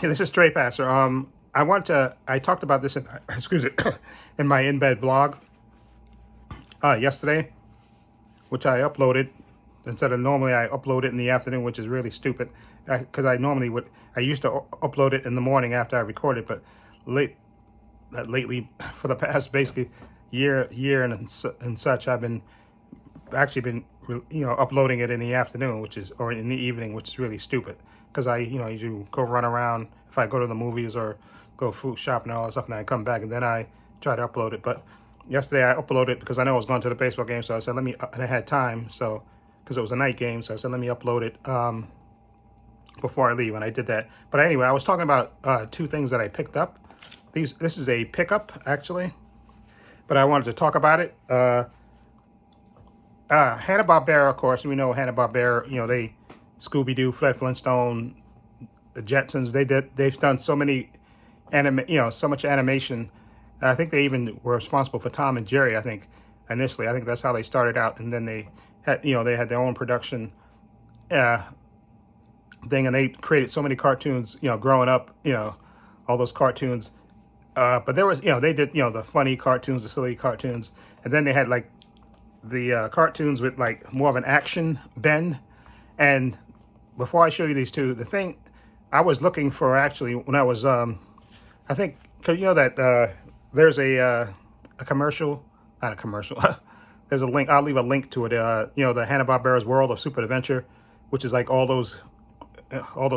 This is Stray Passer. I talked about this in, excuse me, in my in-bed blog yesterday, which I uploaded instead of normally I upload it in the afternoon, which is really stupid because I used to upload it in the morning after I recorded, but lately for the past basically year and such, I've been uploading it in the afternoon, or in the evening, which is really stupid because I usually go run around if I go to the movies or go food shopping and all that stuff, and I come back and then I try to upload it. But yesterday I uploaded it because I know I was going to the baseball game, so I said and I had time, so because it was a night game, so I said let me upload it before I leave, and I did that. But anyway, I was talking about two things that I picked up. This is a pickup actually, but I wanted to talk about it. Hanna-Barbera, of course, we know Hanna-Barbera, they Scooby-Doo, Fred Flintstone, the Jetsons, they've done so many so much animation. I think they even were responsible for Tom and Jerry, I think, initially. I think that's how they started out, and then they had their own production thing, and they created so many cartoons, growing up, all those cartoons. But there was, they did, the funny cartoons, the silly cartoons, and then they had like the cartoons with like more of an action bend. And before I show you these two, the thing I was looking for actually when I was, I think, cause that there's a commercial, not a commercial. There's a link. I'll leave a link to it. The Hanna-Barbera's World of Super Adventure, which is like all those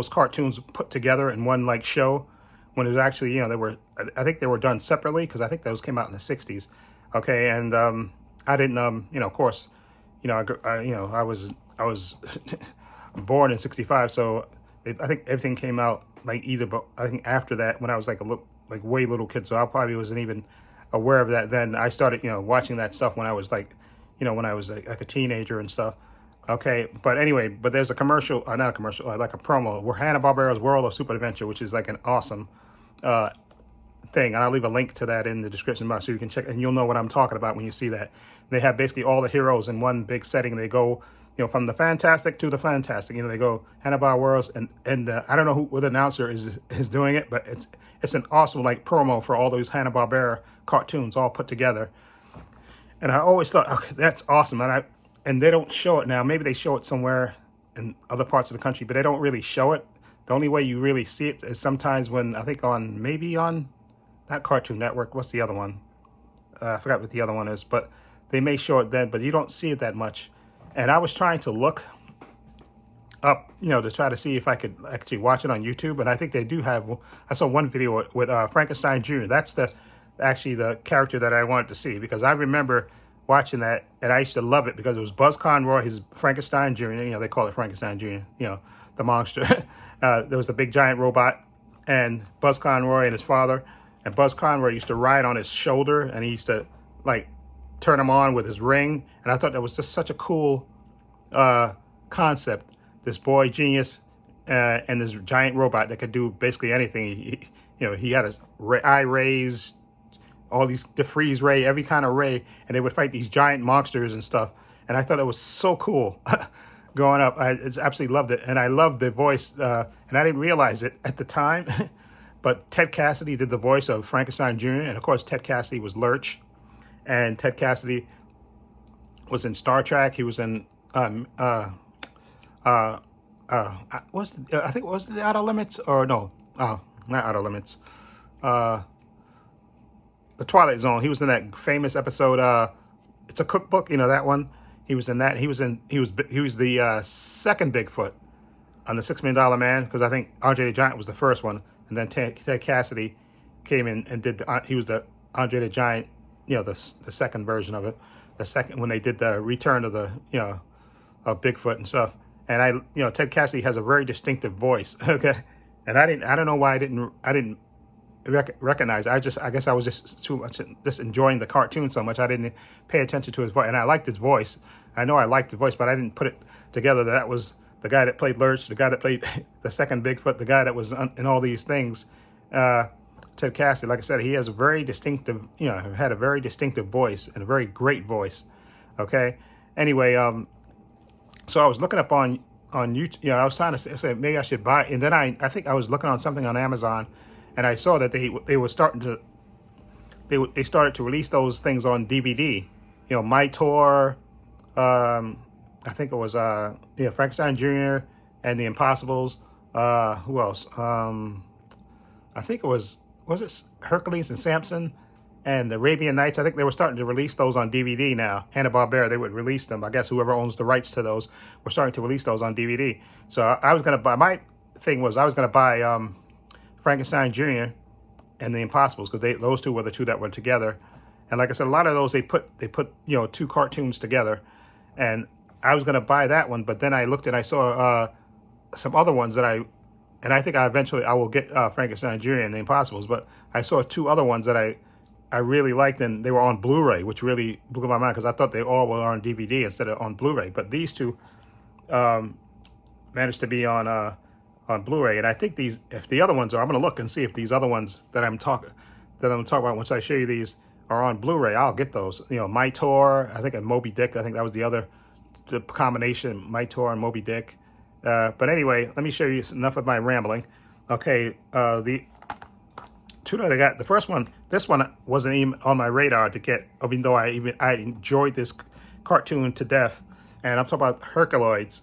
cartoons put together in one like show. When it was actually, I think they were done separately because I think those came out in the '60s. Okay, and I didn't, of course, I was born in '65, so I think everything came out like but I think after that when I was like way little kid, so I probably wasn't even aware of that then. I started, watching that stuff when I was like, when I was like a teenager and stuff. Okay, but anyway, there's a commercial, not a commercial, like a promo, where Hanna-Barbera's World of Super Adventure, which is like an awesome thing, and I'll leave a link to that in the description box so you can check, and you'll know what I'm talking about when you see that. They have basically all the heroes in one big setting. They go, from the fantastic to the fantastic. They go Hanna-Barbera Worlds, and I don't know who the announcer is doing it, but it's an awesome like promo for all those Hanna-Barbera cartoons all put together. And I always thought, okay, that's awesome, and they don't show it now. Maybe they show it somewhere in other parts of the country, but they don't really show it. The only way you really see it is sometimes when, I think maybe on, not Cartoon Network, what's the other one? I forgot what the other one is, but they may show it then, but you don't see it that much. And I was trying to look up, to try to see if I could actually watch it on YouTube, and I think they do have. I saw one video with Frankenstein Jr. That's actually the character that I wanted to see, because I remember watching that, and I used to love it because it was Buzz Conroy, his Frankenstein Jr. They call it Frankenstein Jr. The monster. There was the big giant robot, and Buzz Conroy and his father. And Buzz Conroy used to ride on his shoulder, and he used to like turn him on with his ring. And I thought that was just such a cool concept. This boy genius and this giant robot that could do basically anything. He had his eye rays, all these freeze ray, every kind of ray, and they would fight these giant monsters and stuff. And I thought it was so cool. Growing up, I absolutely loved it, and I loved the voice, and I didn't realize it at the time, but Ted Cassidy did the voice of Frankenstein Jr., and of course Ted Cassidy was Lurch, and Ted Cassidy was in Star Trek. He was in I think it was the Outer Limits, or no, not Outer Limits, the Twilight Zone. He was in that famous episode, It's a Cookbook, that one. He was in that. He was the second Bigfoot on the $6 Million Man, because I think Andre the Giant was the first one, and then Ted Cassidy came in and did he was the Andre the Giant, the second version of it, the second when they did the return of the of Bigfoot and stuff. And Ted Cassidy has a very distinctive voice. Okay, and I don't know why I didn't recognize. I guess I was just too much just enjoying the cartoon so much I didn't pay attention to his voice, and I liked his voice. I know I liked the voice, but I didn't put it together that was the guy that played Lurch, the guy that played the second Bigfoot, the guy that was in all these things. Ted Cassidy, like I said, he has a very distinctive, had a very distinctive voice and a very great voice. Okay. Anyway, so I was looking up on YouTube. You know, I was trying to say maybe I should buy, and then I think I was looking on something on Amazon, and I saw that they were starting to they started to release those things on DVD. You know, My Tour, I think it was yeah, Frankenstein Jr. and the Impossibles. Who else? I think it was it Hercules and Samson and the Arabian Nights. I think they were starting to release those on DVD now. Hanna-Barbera, they would release them. I guess whoever owns the rights to those were starting to release those on DVD. So I was gonna buy. My thing was I was gonna buy Frankenstein Jr. and the Impossibles, because those two were the two that were together. And like I said, a lot of those they put you know, two cartoons together, and I was gonna buy that one, but then I looked and I saw some other ones that I think I will get Frankenstein Jr. and the Impossibles, but I saw two other ones that I really liked, and they were on Blu-ray, which really blew my mind because I thought they all were on DVD instead of on Blu-ray. But these two managed to be on Blu-ray, and I think if the other ones are, I'm going to look and see if these other ones that I'm talking about, once I show you these, are on Blu-ray. I'll get those. You know, My Tour, I think, and Moby Dick. I think that was the combination, My Tour and Moby Dick. But anyway, let me show you enough of my rambling. Okay, the two that I got, the first one, this one wasn't even on my radar to get, even though I enjoyed this cartoon to death. And I'm talking about Herculoids,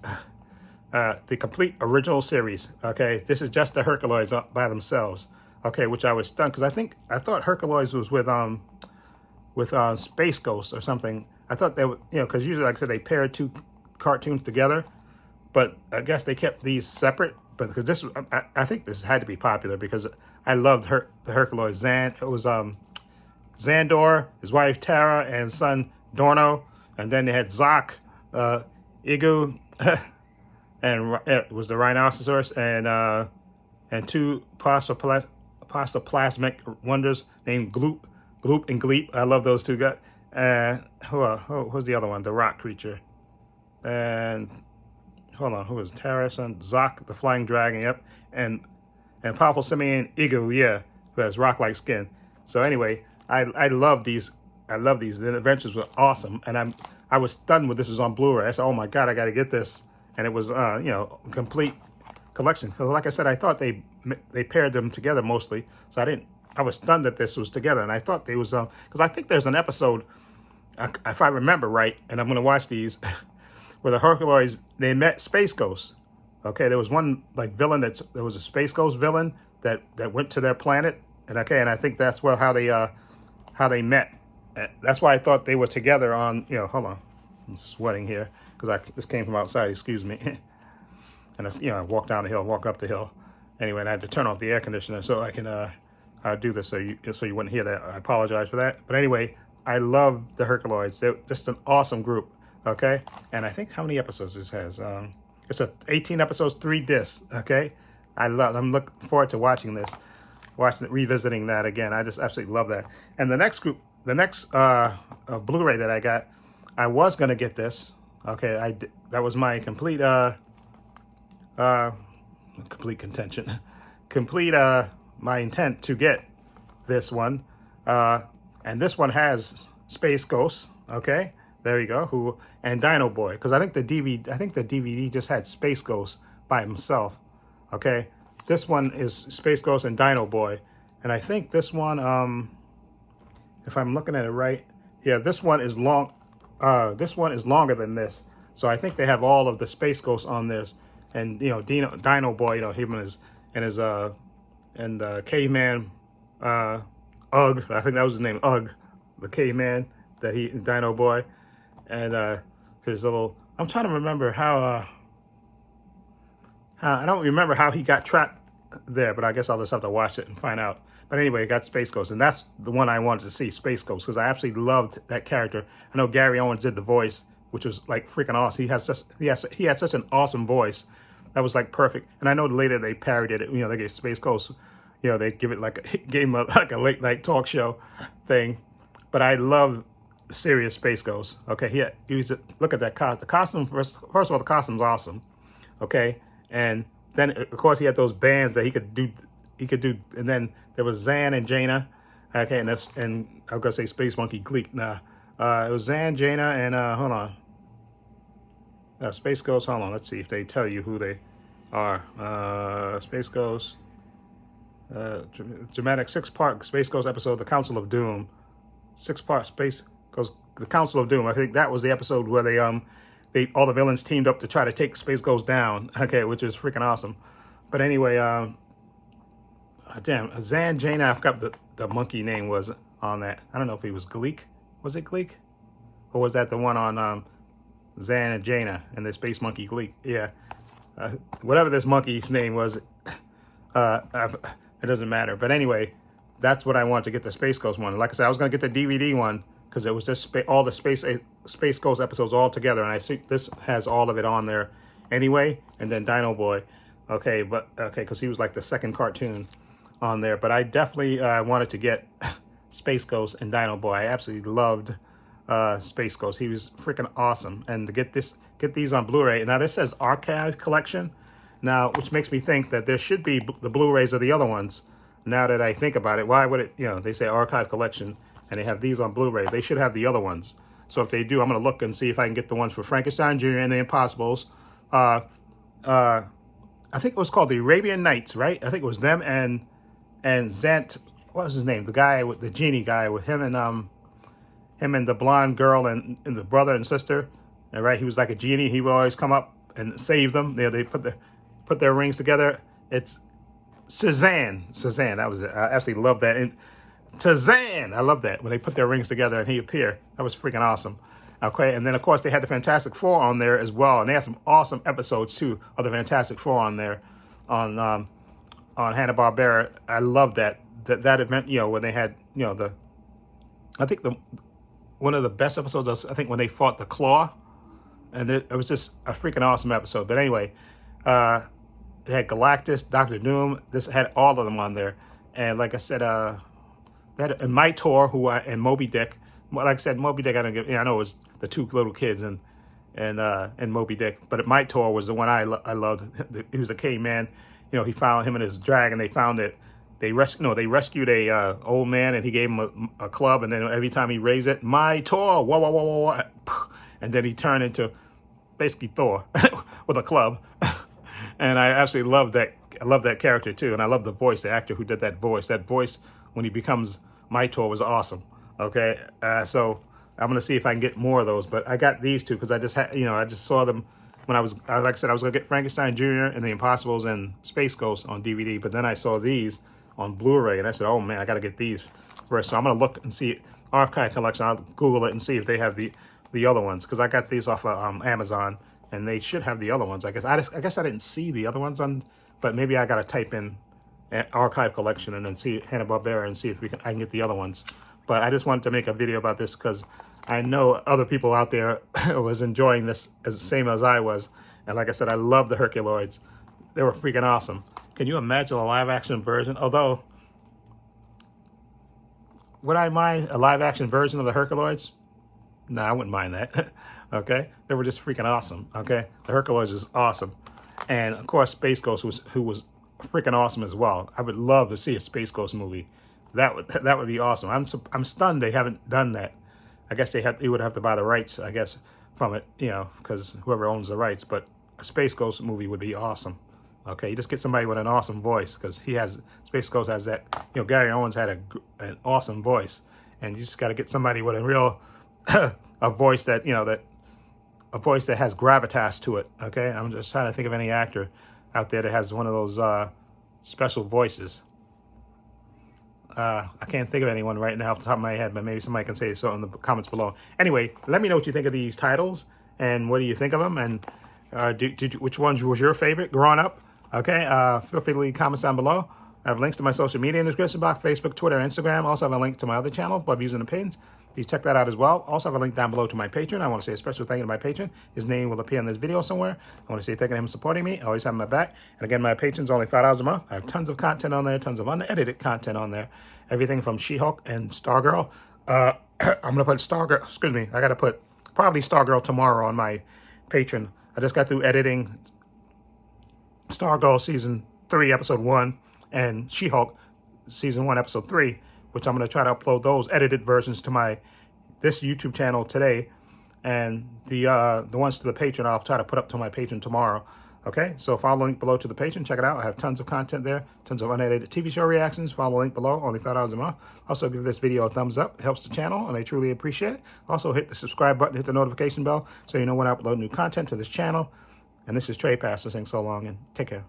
the complete original series. Okay, this is just the Herculoids by themselves. Okay, which I was stunned because I thought Herculoids was with Space Ghost or something. I thought they would, you know, because usually, like I said, they paired two cartoons together, but I guess they kept these separate. But because this, I think this had to be popular because I loved the Herculoids. It was Xandor, his wife Tara, and son Dorno, and then they had Zoc, Igu, and it was the Rhinoceros, and two plasmoplasmic wonders named Gloop and Gleep. I love those two guys. Who's the other one? The rock creature. And hold on, who was Tara, son? Zoc, the flying dragon, yep. And powerful simian Igu, yeah, who has rock-like skin. So anyway, I love these. I love these. The adventures were awesome, and I was stunned when this was on Blu-ray. I said, "Oh my God, I got to get this!" And it was, you know, a complete collection. So like I said, I thought they paired them together mostly. So I was stunned that this was together, and I thought they was because I think there's an episode, if I remember right, and I'm going to watch these, where the Herculoids, they met Space Ghosts. Okay, there was one like villain there was a Space Ghost villain that went to their planet, and I think that's how they met. That's why I thought they were together on, you know, hold on, I'm sweating here because this came from outside, excuse me. And you know, I walked down the hill, walk up the hill. Anyway, and I had to turn off the air conditioner so I can do this so you wouldn't hear that. I apologize for that. But anyway, I love the Herculoids. They're just an awesome group. Okay, and I think how many episodes this has? It's 18 episodes, 3 discs. Okay, I'm looking forward to revisiting that again. I just absolutely love that. And the next Blu-ray that I got, I was gonna get this. Okay, that was my complete contention, my intent to get this one. And this one has Space Ghosts. Okay. There you go. And Dino Boy, because I think the DVD just had Space Ghost by himself. Okay, this one is Space Ghost and Dino Boy, and I think this one, if I'm looking at it right, yeah, this one is long. This one is longer than this, so I think they have all of the Space Ghosts on this, and you know, Dino Boy, you know, him and his caveman, Ugg. I think that was his name, Ugg, the caveman Dino Boy. And his little, I'm trying to remember how I don't remember how he got trapped there, but I guess I'll just have to watch it and find out. But anyway, it got Space Ghost, and that's the one I wanted to see, Space Ghost, because I absolutely loved that character. I know Gary Owens did the voice, which was like freaking awesome. He had such an awesome voice that was like perfect. And I know later they parodied it. You know, they gave Space Ghost, you know, they gave it like a late night talk show thing. But I love serious Space Ghost. Okay, look at that costume. The costume, first of all, the costume's awesome. Okay, and then of course he had those bands that he could do, and then there was Zan and Jaina. Okay, and I'm gonna say Space Monkey Gleek. Nah, it was Zan, Jaina, and hold on. Space Ghost. Hold on, let's see if they tell you who they are. Space Ghost. Dramatic 6-part Space Ghost episode, The Council of Doom. 6-part Space Ghost, The Council of Doom. I think that was the episode where they all the villains teamed up to try to take Space Ghost down. Okay, which is freaking awesome. But anyway, damn, Zan Jaina, I forgot the monkey name was on that. I don't know if he was Gleek. Was it Gleek? Or was that the one on Zan and Jaina and the space monkey Gleek? Yeah. Whatever this monkey's name was, it doesn't matter. But anyway, that's what I wanted to get, the Space Ghost one. Like I said, I was going to get the DVD one because it was just all the Space Ghost episodes all together. And I think this has all of it on there anyway. And then Dino Boy. Okay, because he was like the second cartoon on there. But I definitely wanted to get Space Ghost and Dino Boy. I absolutely loved Space Ghost. He was freaking awesome. And to get these on Blu-ray. Now this says Archive Collection. Now, which makes me think that there should be the Blu-rays of the other ones. Now that I think about it, why would it, they say Archive Collection and they have these on Blu-ray. They should have the other ones. So if they do, I'm going to look and see if I can get the ones for Frankenstein Jr. and the Impossibles. I think it was called the Arabian Nights, right? I think it was them and Zant, what was his name? The guy with the genie guy with him and the blonde girl and the brother and sister. And right, he was like a genie. He would always come up and save them. They put their rings together. It's Cezanne. That was it. I absolutely love that. And Cezanne, I love that when they put their rings together and he appeared. That was freaking awesome. Okay, and then of course they had the Fantastic Four on there as well, and they had some awesome episodes too of the Fantastic Four on there, on Hanna-Barbera. I love that event. When they had one of the best episodes was, I think, when they fought the Claw, and it was just a freaking awesome episode. But anyway, they had Galactus, Doctor Doom. This had all of them on there, and like I said, they had Mitor, and Moby Dick. Like I said, Moby Dick, I know it was the two little kids and Moby Dick, but Mitor was the one I loved. He was a caveman. He found him and his dragon. They found it. They rescued a old man, and he gave him a club, and then every time he raised it, Mitor, whoa, whoa, whoa, whoa, whoa, and then he turned into basically Thor with a club. And I absolutely love that. I love that character too, and I love the voice, the actor who did that voice. That voice when he becomes Mitor was awesome. Okay, so I'm gonna see if I can get more of those, but I got these two because I just had, I just saw them when like I said, I was gonna get Frankenstein Jr. and the Impossibles and Space Ghost on DVD, but then I saw these on Blu-ray, and I said, oh man, I gotta get these first. So I'm gonna look and see Archive Collection. I'll Google it and see if they have the other ones, because I got these off of Amazon, and they should have the other ones. I guess I didn't see the other ones on, but maybe I gotta type in Archive Collection and then see Hanna-Barbera and see if I can get the other ones. But I just wanted to make a video about this because I know other people out there was enjoying this as the same as I was. And like I said, I love the Herculoids. They were freaking awesome. Can you imagine a live-action version? Although, would I mind a live-action version of the Herculoids? No, I wouldn't mind that. Okay? They were just freaking awesome. Okay? The Herculoids is awesome. And, of course, Space Ghost, who was freaking awesome as well. I would love to see a Space Ghost movie. That would be awesome. I'm stunned they haven't done that. I guess they would have to buy the rights, I guess, from it, because whoever owns the rights. But a Space Ghost movie would be awesome. Okay, you just get somebody with an awesome voice, because Space Ghost has that. Gary Owens had an awesome voice, and you just got to get somebody with a real a voice that a voice that has gravitas to it. Okay, I'm just trying to think of any actor out there that has one of those special voices. I can't think of anyone right now off the top of my head, but maybe somebody can say so in the comments below. Anyway, let me know what you think of these titles, and what do you think of them, and which ones was your favorite growing up? Okay, feel free to leave comments down below. I have links to my social media in the description box: Facebook, Twitter, Instagram. Also have a link to my other channel, Bob Using the Pins. Please check that out as well. Also have a link down below to my Patreon. I want to say a special thank you to my patron. His name will appear in this video somewhere. I want to say thank you to him for supporting me. I always have my back. And again, my patron's only $5 a month. I have tons of content on there, tons of unedited content on there. Everything from She-Hulk and Stargirl. I'm going to put Stargirl, excuse me, I got to put probably Stargirl tomorrow on my Patreon. I just got through editing Stargirl Season 3, Episode 1, and She-Hulk Season 1, Episode 3, which I'm going to try to upload those edited versions to this YouTube channel today. and the ones to the Patreon I'll try to put up to my Patreon tomorrow. Okay, so follow the link below to the Patreon. Check it out. I have tons of content there, tons of unedited TV show reactions. Follow the link below, only $5 a month. Also, give this video a thumbs up. It helps the channel, and I truly appreciate it. Also, hit the subscribe button, hit the notification bell, so you know when I upload new content to this channel. And this is Trey Pastor saying so long, and take care.